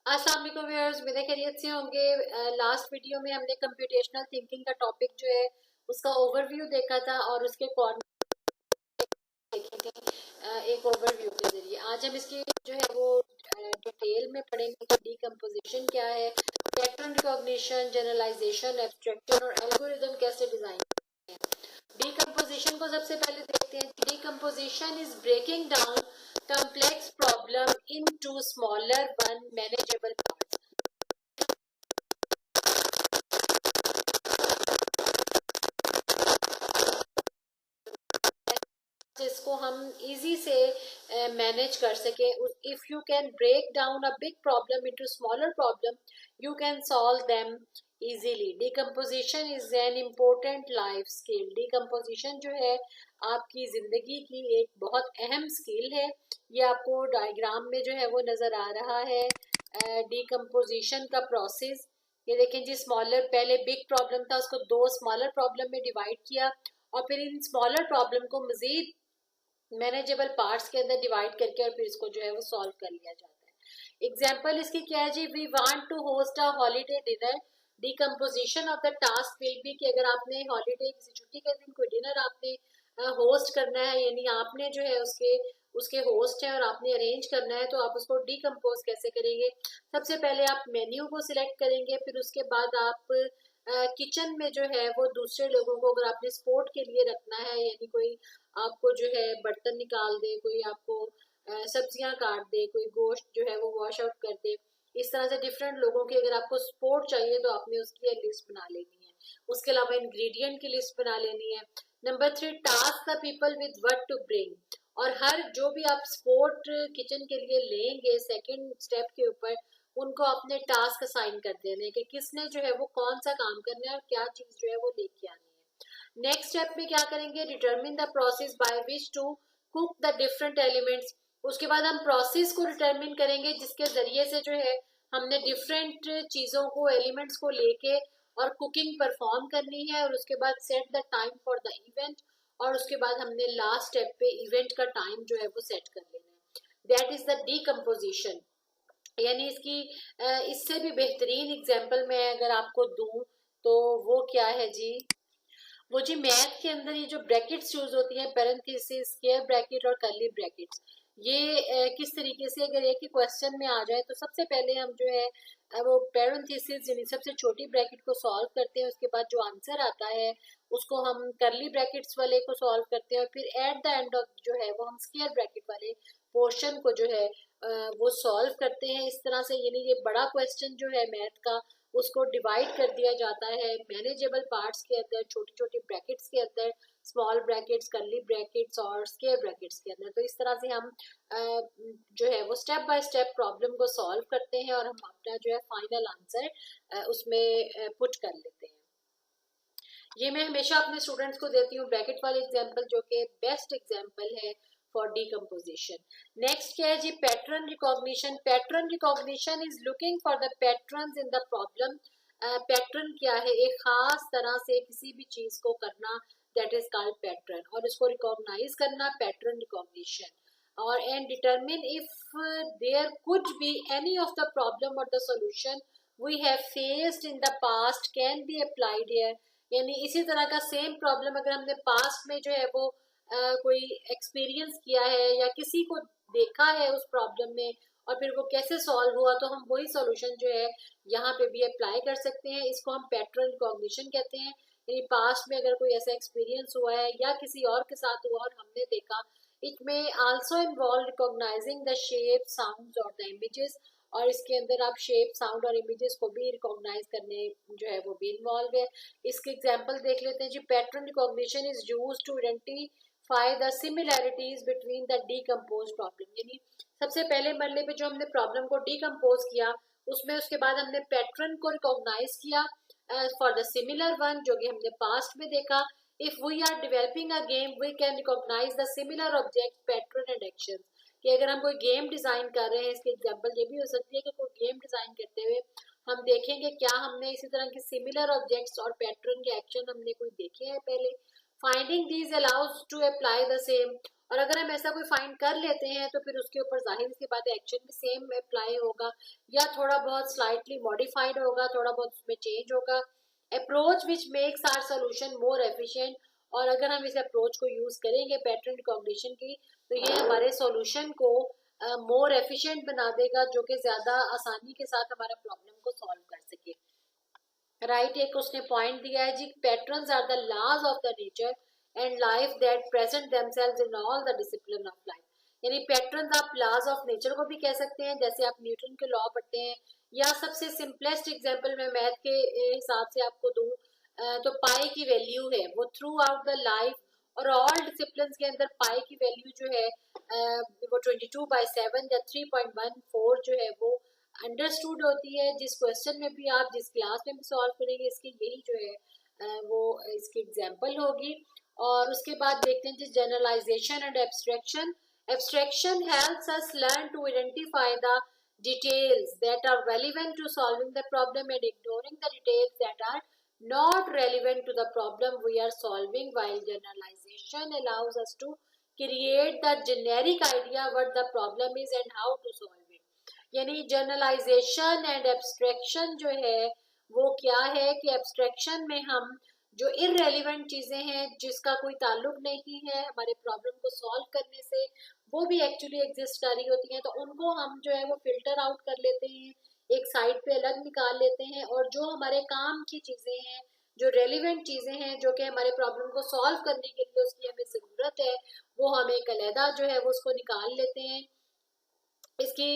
अस्सलाम वालेकुम व्यूअर्स, मेरे खैरियत से होंगे। लास्ट वीडियो में हमने कंप्यूटेशनल थिंकिंग का टॉपिक जो है उसका ओवरव्यू देखा था और उसके देखे थे एक ओवरव्यू के जरिए। आज हम इसकी जो है वो डिटेल में पढ़ेंगे कि डीकम्पोजिशन क्या है, पैटर्न रिकॉग्निशन, जनरलाइजेशन, एब्स्ट्रैक्शन और एल्गोरिदम कैसे डिजाइन करते हैं। डीकम्पोजिशन को सबसे पहले देखते हैं। Decomposition is breaking down complex problem into smaller one manageable parts। जिसको हम इजी से मैनेज कर सके। If you can break down a big problem into smaller problem, you can solve them easily. Decomposition is an important life skill. Decomposition जो है आपकी जिंदगी की एक बहुत अहम स्किल है। ये आपको डायग्राम में जो है वो नजर आ रहा है डिकम्पोजिशन का प्रोसेस। ये देखें जी, स्मॉलर पहले बिग प्रॉब्लम था, उसको दो स्मॉलर प्रॉब्लम में डिवाइड किया और फिर इन स्मॉलर प्रॉब्लम को मजीद मैनेजेबल पार्ट्स के अंदर डिवाइड करके और फिर इसको जो है वो सॉल्व कर लिया जाता है। एग्जाम्पल इसकी क्या है जी, we want to host a holiday dinner. Decomposition of the task will be कि अगर आपने हॉलीडे किसी छुट्टी के दिन कोई डिनर आपने होस्ट करना है, यानी आपने जो है उसके उसके होस्ट है और आपने अरेंज करना है, तो आप उसको डिकम्पोज कैसे करेंगे। सबसे पहले आप मेन्यू को सिलेक्ट करेंगे, फिर उसके बाद आप किचन में जो है वो दूसरे लोगों को अगर आपने सपोर्ट के लिए रखना है, यानी कोई आपको जो है बर्तन निकाल दे, कोई आपको सब्जियां काट दे, कोई गोश्त जो है वो वॉश आउट कर दे, इस तरह से डिफरेंट लोगों की अगर आपको सपोर्ट चाहिए तो आपने उसकी लिस्ट बना लेनी है। उसके अलावा इंग्रेडिएंट की लिस्ट बना लेनी है। Number 3, task the people with what to bring. और हर जो भी आप सपोर्ट किचन के लिए लेंगे सेकंड स्टेप के ऊपर, उनको अपने टास्क असाइन कर देने कि किसने जो है वो कौन सा काम करना है और क्या चीज जो है वो लेके आनी है। नेक्स्ट स्टेप में क्या करेंगे, determine the process by which to cook the different elements. उसके बाद हम प्रोसेस को डिटरमिन करेंगे जिसके जरिए से जो है हमने डिफरेंट चीजों को, एलिमेंट्स को लेके और कुकिंग परफॉर्म करनी है। और उसके बाद set the time for the event, और उसके बाद हमने लास्ट स्टेप पे इवेंट का टाइम जो है वो सेट कर लेना है। That is the decomposition. यानी इसकी इससे भी बेहतरीन एग्जाम्पल मैं अगर आपको दूं तो वो क्या है जी, वो जी मैथ के अंदर ये जो ब्रैकेट्स यूज होती हैं, पैरेंथेसिस, स्क्वायर ब्रैकेट और कर्ली ब्रैकेट्स, ये किस तरीके से अगर एक ही क्वेश्चन में आ जाए तो सबसे पहले हम जो है वो पैरेंथेसिस यानी सबसे छोटी ब्रैकेट को सॉल्व करते हैं। उसके बाद जो आंसर आता है उसको हम कर्ली ब्रैकेट्स वाले को सॉल्व करते हैं और फिर एट द एंड ऑफ जो है वो हम स्क्वायर ब्रैकेट वाले पोर्शन को जो है वो सॉल्व करते हैं। इस तरह से यानी ये बड़ा क्वेश्चन जो है मैथ का, उसको डिवाइड कर दिया जाता है मैनेजेबल पार्ट्स के अंदर, छोटी छोटी ब्रैकेट्स के अंदर, स्मॉल ब्रैकेट्स, कर्ली ब्रैकेट्स और स्क्वायर ब्रैकेट्स के अंदर। तो इस तरह से हम जो है वो स्टेप बाय स्टेप प्रॉब्लम को सॉल्व करते हैं और हम अपना जो है फाइनल आंसर उसमें पुट कर लेते हैं। ये मैं हमेशा अपने स्टूडेंट्स को देती हूँ ब्रैकेट वाले एग्जाम्पल, जो कि बेस्ट एग्जाम्पल है फॉर डीकम्पोजिशन। नेक्स्ट क्या है जी, pattern recognition. Pattern recognition is looking for the patterns in the problem. Pattern क्या है, एक खास तरह से किसी भी चीज को करना, दैट इज कॉल्ड पैटर्न, और इसको रिकॉग्नाइज करना पैटर्न रिकॉग्निशन। और and determine if there could be any of the problem or the solution we have faced in the past can be applied here. यानी इसी तरह का सेम प्रॉब्लम अगर हमने पास्ट में जो है वो कोई एक्सपीरियंस किया है या किसी को देखा है उस प्रॉब्लम में और फिर वो कैसे सॉल्व हुआ, तो हम वही सॉल्यूशन जो है यहाँ पे भी अप्लाई कर सकते हैं। इसको हम पैटर्न रिकॉग्निशन कहते हैं। यानी पास्ट में अगर कोई ऐसा एक्सपीरियंस हुआ है या किसी और के साथ हुआ और हमने देखा, इट में also involve recognising the shape, sounds और द इमेजेस। और इसके अंदर आप शेप, साउंड और इमेजेस को भी रिकॉग्नाइज करने जो है वो भी इन्वॉल्व है। इसके एग्जांपल देख लेते हैं जी। Pattern recognition is used to identify the similarities between the decompose problem. यानी सबसे पहले मरले पे जो हमने प्रॉब्लम को डीकम्पोज किया, उसमें उसके बाद हमने पैटर्न को रिकॉग्नाइज किया फॉर द सिमिलर वन, जो कि हमने पास्ट में देखा। If we are developing a game we can recognise the similar object, pattern and action. कि अगर हम कोई गेम डिजाइन कर रहे हैं, इसके एग्जांपल ये भी हो सकती है कि कोई गेम डिजाइन करते हुए हम देखेंगे क्या हमने इसी तरह के सिमिलर ऑब्जेक्ट्स और पैटर्न के एक्शन हमने कोई देखे हैं पहले। Finding these allows to apply the same, और अगर हम ऐसा कोई फाइंड कर लेते हैं तो फिर उसके ऊपर जाहिर सी बात है एक्शन भी सेम अप्लाई होगा या थोड़ा बहुत स्लाइटली मॉडिफाइड होगा, थोड़ा बहुत उसमें चेंज होगा। Approach which makes our solution more efficient, और अगर हम इस अप्रोच को यूज करेंगे पैटर्न रिकॉग्निशन की तो ये हमारे सॉल्यूशन को मोर एफिशिएंट बना देगा, जो कि ज्यादा आसानी के साथ हमारा प्रॉब्लम को सॉल्व कर सके। राइट, एक उसने पॉइंट दिया है जी, patterns are the laws of the nature and life that present themselves in all the discipline of life. यानी पैटर्न्स आप लॉज ऑफ नेचर को भी कह सकते हैं, जैसे आप न्यूटन के लॉ पढ़ते हैं, या सबसे सिंपलेस्ट एग्जांपल मैं मैथ के हिसाब से आपको दूं तो पाई की वैल्यू है वो थ्रू आउट द लाइफ और ऑल डिसिप्लिन के अंदर पाई की वैल्यू जो है वो 22/7 या 3.14 जो है वो अंडरस्टूड होती है। जिस क्वेश्चन में भी आप जिस क्लास में भी सॉल्व करेंगे इसकी यही जो है वो इसकी एग्जांपल होगी। और उसके बाद देखते हैं generalisation and abstraction. Abstraction helps us learn to identify the details that are relevant to solving the problem and ignoring the details that are not relevant to the problem we are solving, while generalization allows us to create the generic idea what the problem is and how to solve it। यानी generalisation and abstraction जो है वो क्या है कि abstraction में हम जो इररेलेवेंट चीजें हैं जिसका कोई ताल्लुक नहीं है हमारे प्रॉब्लम को सॉल्व करने से, वो भी एक्चुअली एग्जिस्ट कर रही होती हैं, तो उनको हम जो है वो फिल्टर आउट कर लेते हैं, एक साइड पे अलग निकाल लेते हैं, और जो हमारे काम की चीजें हैं, जो रेलिवेंट चीजें हैं, जो कि हमारे प्रॉब्लम को सॉल्व करने के लिए उसकी हमें जरूरत है, वो हम एक अलहदा जो है वो उसको निकाल लेते हैं। इसकी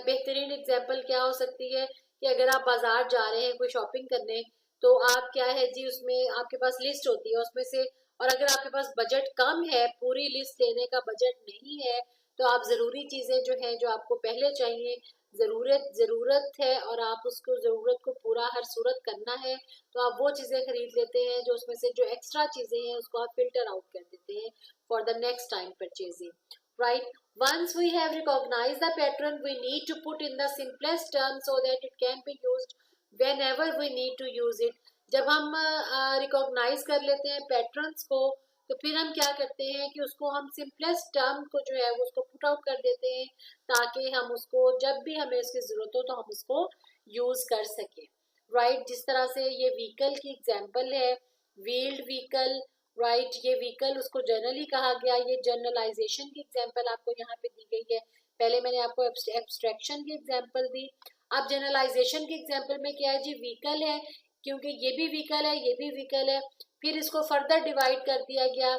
बेहतरीन एग्जांपल क्या हो सकती है कि अगर आप बाजार जा रहे हैं कोई शॉपिंग करने, तो आप क्या है जी उसमें आपके पास लिस्ट होती है उसमें से, और अगर आपके पास बजट कम है, पूरी लिस्ट लेने का बजट नहीं है, तो आप जरूरी चीजें जो हैं जो आपको पहले चाहिए, जरूरत है और आप उसको जरूरत को पूरा हर सूरत करना है, तो आप वो चीजें खरीद लेते हैं, जो उसमें से जो एक्स्ट्रा चीजें हैं उसको आप फिल्टर आउट कर देते हैं for the next time purchasing. Right, once we have recognized the pattern we need to put in the simplest terms so that it can be used whenever we need to use it। जब हम recognise कर लेते हैं patterns को तो फिर हम क्या करते हैं कि उसको हम सिंपलेस्ट टर्म को जो है वो उसको पुट आउट कर देते हैं, ताकि हम उसको जब भी हमें उसकी जरूरत हो तो हम उसको यूज कर सकें। राइट, जिस तरह से ये व्हीकल की एग्जांपल है, व्हील्ड व्हीकल, राइट, ये व्हीकल उसको जनरली कहा गया, ये जनरलाइजेशन की एग्जांपल आपको यहाँ पे दी गई है। पहले मैंने आपको एब्स्ट्रैक्शन की एग्जांपल दी, अब जनरलाइजेशन की एग्जांपल में क्या है जी, व्हीकल है, क्योंकि ये भी व्हीकल है ये भी व्हीकल है, फिर इसको फर्दर डिवाइड कर दिया गया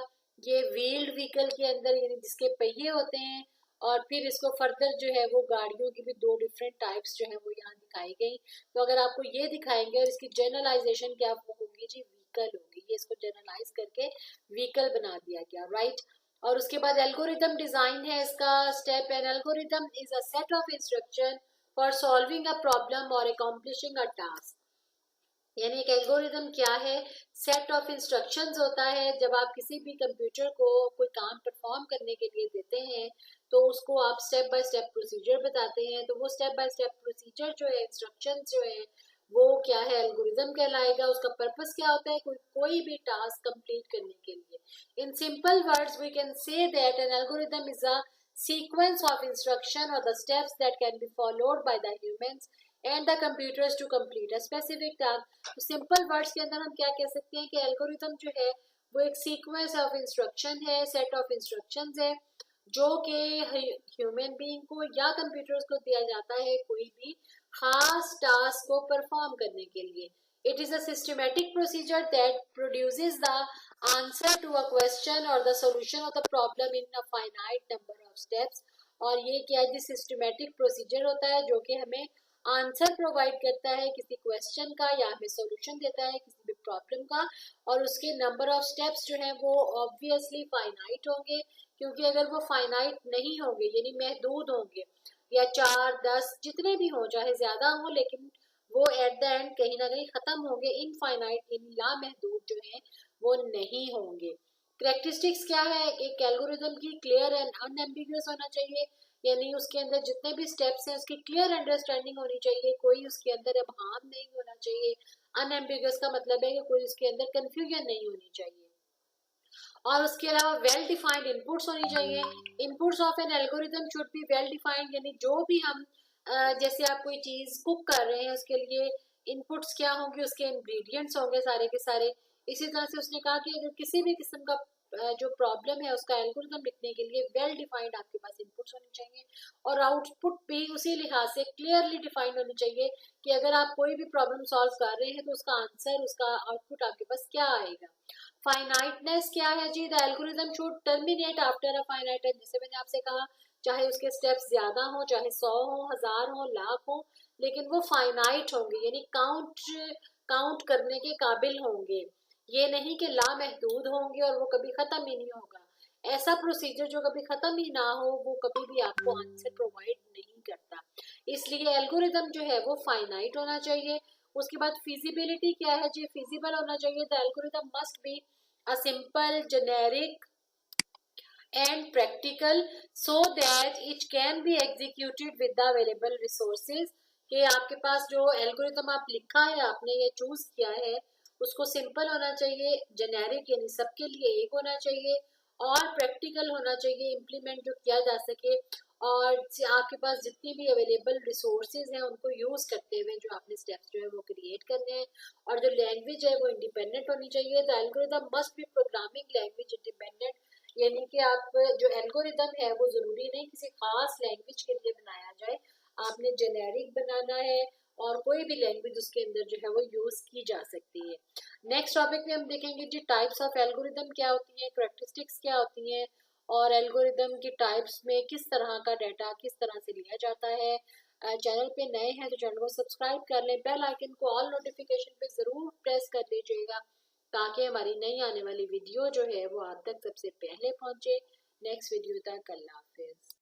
ये व्हील्ड व्हीकल के अंदर, यानी जिसके पहिए होते हैं, और फिर इसको फर्दर जो है वो गाड़ियों की भी दो डिफरेंट टाइप्स जो है वो यहाँ दिखाई गई। तो अगर आपको ये दिखाएंगे और इसकी जनरलाइजेशन क्या होगी जी, व्हीकल होगी, ये इसको जनरलाइज करके व्हीकल बना दिया गया। राइट, और उसके बाद एल्गोरिथम डिजाइन है इसका step, N algorithm is a set of instruction for solving a problem और अकॉम्प्लिशिंग अ टास्क। यानी एक एल्गोरिथम क्या है, सेट ऑफ इंस्ट्रक्शंस होता है। जब आप किसी भी कंप्यूटर को कोई काम परफॉर्म करने के लिए देते हैं तो उसको आप स्टेप बाय स्टेप प्रोसीजर बताते हैं, तो वो स्टेप बाय स्टेप प्रोसीजर जो है, इंस्ट्रक्शंस जो है वो क्या है, एल्गोरिथम कहलाएगा। उसका पर्पस क्या होता है, कोई भी टास्क कंप्लीट करने के लिए। In simple words we can say that an algorithm is a sequence of instruction or the steps that can be followed by the humans and the computers to complete a specific task. तो simple words के अंदर हम क्या कह सकते हैं कि algorithm जो है वो एक सीक्वेंस ऑफ इंस्ट्रक्शन है, सेट ऑफ इंस्ट्रक्शंस है, जो कि ह्यूमन बीइंग को या कंप्यूटर्स को दिया जाता है कोई भी खास टास्क को परफॉर्म करने के लिए। It is a systematic procedure that produces the answer to a question or the solution of the problem in a finite number of steps. और ये क्या है, सिस्टमैटिक प्रोसीजर होता है जो कि हमें आंसर प्रोवाइड करता है किसी क्वेश्चन का, या हमें सॉल्यूशन देता है किसी भी प्रॉब्लम का, और उसके नंबर ऑफ स्टेप्स जो है वो ऑब्वियसली फाइनाइट होंगे, क्योंकि अगर वो फाइनाइट नहीं होंगे यानी महदूद होंगे, या 4-10 जितने भी हो, चाहे ज्यादा हो, लेकिन वो एट द एंड कहीं ना कहीं खत्म होंगे, इनफाइनाइट यानी लामहदूद जो है वो नहीं होंगे। करेक्टरिस्टिक्स क्या है, एक एल्गोरिथम की क्लियर एंड अनएम्बिगुअस होना चाहिए, यानी उसके अंदर जितने भी स्टेप्स हैं उसकी क्लियर अंडरस्टैंडिंग होनी चाहिए, कोई उसके अंदर अबहाम नहीं होना चाहिए। अनएम्बिगुअस का मतलब है कि कोई उसके अंदर कंफ्यूजन नहीं होनी चाहिए। और उसके अलावा वेल डिफाइंड इनपुट्स होनी चाहिए। Inputs of N algorithm should be well defined, यानी जो भी हम जैसे आप कोई चीज कुक कर रहे हैं उसके लिए इनपुट्स क्या होंगे, उसके इंग्रेडिएंट्स होंगे सारे के सारे। इसी तरह से उसने कहा कि अगर किसी भी किस्म का जो प्रॉब्लम है उसका एल्गोरिदम लिखने के लिए वेल डिफाइंड आपके पास इनपुट्स होनी चाहिए, और आउटपुट भी उसी लिहाज से क्लियरली डिफाइंड होनी चाहिए कि अगर आप कोई भी प्रॉब्लम सॉल्व कर रहे हैं तो उसका आंसर, उसका आउटपुट आपके पास क्या आएगा। फाइनाइटनेस क्या है जी, the algorithm should terminate after a finite time. जैसे मैंने आपसे कहा, चाहे उसके स्टेप्स ज्यादा हो, चाहे 100 हो, 1000 हो, लाख हो, लेकिन वो फाइनाइट होंगे, यानी काउंट करने के काबिल होंगे। ये नहीं कि लामहदूद होंगे और वो कभी खत्म ही नहीं होगा। ऐसा प्रोसीजर जो कभी खत्म ही ना हो वो कभी भी आपको आंसर प्रोवाइड नहीं करता। इसलिए एल्गोरिदम जो है वो फाइनाइट होना चाहिए। उसके बाद फिजिबिलिटी क्या है जी, फिजिबल होना चाहिए। The algorithm must be a simple, generic and practical so that it can be executed with the available resources। कि आपके पास जो एल्गोरिथम आप लिखा है, आपने ये चूज किया है, उसको सिंपल होना चाहिए, जेनेरिक यानी सबके लिए एक होना चाहिए, और प्रैक्टिकल होना चाहिए, इम्प्लीमेंट जो किया जा सके, और आपके पास जितनी भी अवेलेबल रिसोर्सेज हैं उनको यूज करते हुए जो आपने स्टेप्स जो है वो क्रिएट करने हैं। और जो लैंग्वेज है वो इंडिपेंडेंट होनी चाहिए। The algorithm must be programming language independent, यानी कि आप जो एल्गोरिदम है वो जरूरी नहीं किसी खास लैंग्वेज के लिए बनाया जाए, आपने जेनेरिक बनाना है और कोई भी लैंग्वेज उसके अंदर जो है वो यूज की जा सकती है। नेक्स्ट टॉपिक में हम देखेंगे जी टाइप्स ऑफ एल्गोरिदम क्या होती है, कैरेक्टरिस्टिक्स क्या होती हैं, और एल्गोरिदम की टाइप्स में किस तरह का डाटा किस तरह से लिया जाता है। चैनल पे नए हैं तो चैनल को सब्सक्राइब कर लें, बेल आइकन को ऑल नोटिफिकेशन पे जरूर प्रेस कर लीजिएगा ताकि हमारी नई आने वाली वीडियो जो है वो आप तक सबसे पहले पहुंचे। नेक्स्ट वीडियो तक अल्लाह हाफिज।